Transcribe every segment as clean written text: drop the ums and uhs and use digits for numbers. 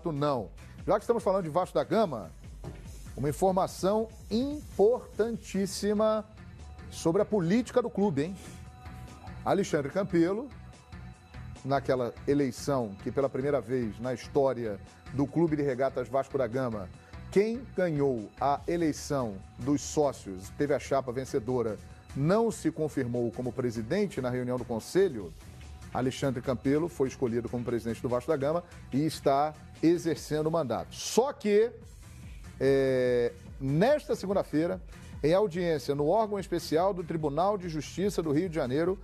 Não. Já que estamos falando de Vasco da Gama, uma informação importantíssima sobre a política do clube, hein? Alexandre Campelo, naquela eleição que pela primeira vez na história do Clube de Regatas Vasco da Gama, quem ganhou a eleição dos sócios, teve a chapa vencedora, não se confirmou como presidente na reunião do conselho. Alexandre Campelo foi escolhido como presidente do Vasco da Gama e está exercendo o mandato. Só que, nesta segunda-feira, em audiência no órgão especial do Tribunal de Justiça do Rio de Janeiro,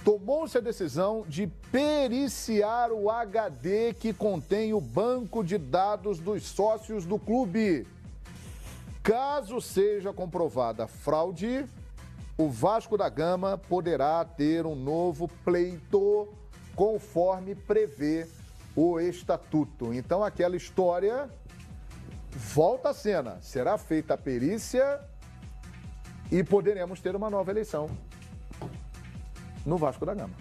tomou-se a decisão de periciar o HD que contém o banco de dados dos sócios do clube. Caso seja comprovada fraude, o Vasco da Gama poderá ter um novo pleito conforme prevê o estatuto. Então, aquela história volta à cena. Será feita a perícia e poderemos ter uma nova eleição no Vasco da Gama.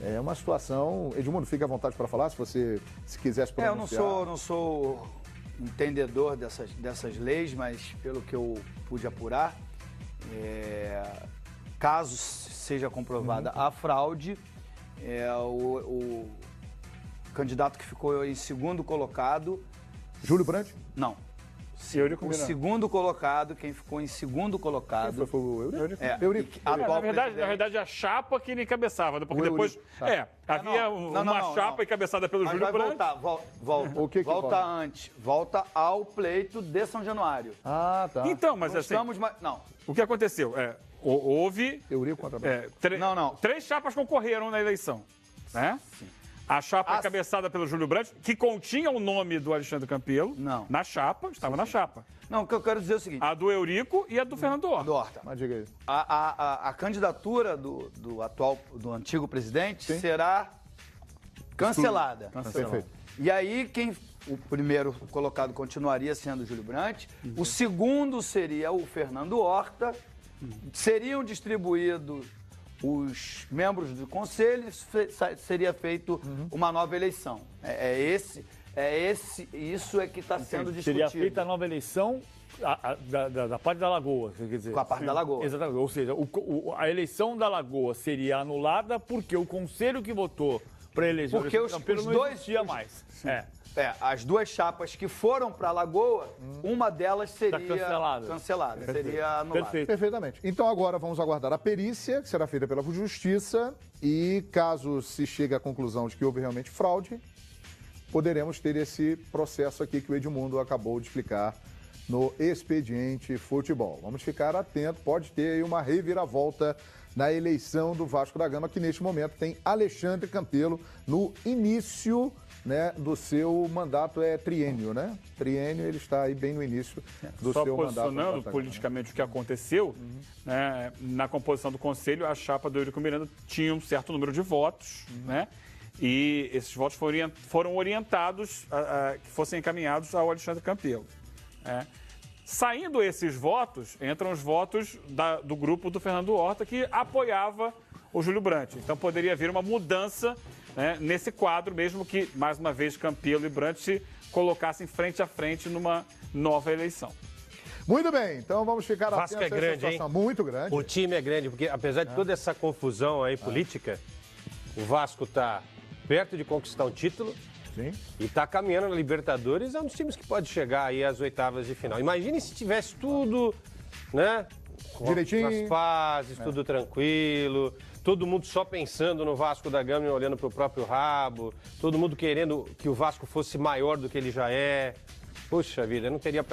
É uma situação... Edmundo, fique à vontade para falar, se quiser se pronunciar. Eu não sou entendedor dessas leis, mas pelo que eu pude apurar, caso seja comprovada a fraude, o candidato que ficou em segundo colocado... Júlio Brandt? Não. O segundo colocado, quem ficou em segundo colocado... Foi o Eurico? Eurico. Na verdade, a chapa que ele encabeçava, porque depois... havia uma chapa encabeçada pelo Júlio Brandt. Volta antes. Volta ao pleito de São Januário. Ah, tá. Então, mas assim... O que aconteceu? Houve... Eurico contra três chapas concorreram na eleição, né? Sim. A chapa encabeçada pelo Júlio Brandt, que continha o nome do Alexandre Campelo, na chapa, estava na chapa. Não, o que eu quero dizer é o seguinte... A do Eurico e a do Fernando Horta. Mas diga aí. A candidatura do antigo presidente será cancelada. Perfeito. E aí, o primeiro colocado continuaria sendo o Júlio Brandt, o segundo seria o Fernando Horta, seriam distribuídos os membros do conselho, seria feito uma nova eleição. Isso é que está sendo discutido. Seria feita a nova eleição da parte da Lagoa, quer dizer. Com a parte da Lagoa. Exatamente. Ou seja, a eleição da Lagoa seria anulada porque o conselho que votou para eleger porque o Campelo não existia mais. As duas chapas que foram para a Lagoa, uma delas seria cancelada, seria anulada. Perfeitamente. Então agora vamos aguardar a perícia, que será feita pela Justiça, e caso se chegue à conclusão de que houve realmente fraude, poderemos ter esse processo aqui que o Edmundo acabou de explicar no Expediente Futebol. Vamos ficar atentos, pode ter aí uma reviravolta na eleição do Vasco da Gama, que neste momento tem Alexandre Campelo no início, né, do seu mandato, triênio, né? Triênio, ele está aí bem no início do seu mandato. Só posicionando politicamente o que aconteceu, né, na composição do Conselho, a chapa do Eurico Miranda tinha um certo número de votos, né? E esses votos foram orientados que fossem encaminhados ao Alexandre Campelo. Saindo esses votos, entram os votos do grupo do Fernando Horta, que apoiava o Júlio Brandt. Então poderia haver uma mudança, né, nesse quadro, mesmo que, mais uma vez, Campelo e Brandt se colocassem frente a frente numa nova eleição. Muito bem, então vamos ficar atentos a essa situação, hein? Muito grande. O time é grande, porque apesar de toda essa confusão aí política, o Vasco está perto de conquistar um título. Sim. E está caminhando na Libertadores, é um dos times que pode chegar aí às oitavas de final. Imagine se tivesse tudo, né? Direitinho. As fases, tudo tranquilo, todo mundo só pensando no Vasco da Gama e olhando para o próprio rabo, todo mundo querendo que o Vasco fosse maior do que ele já é. Puxa vida, eu não teria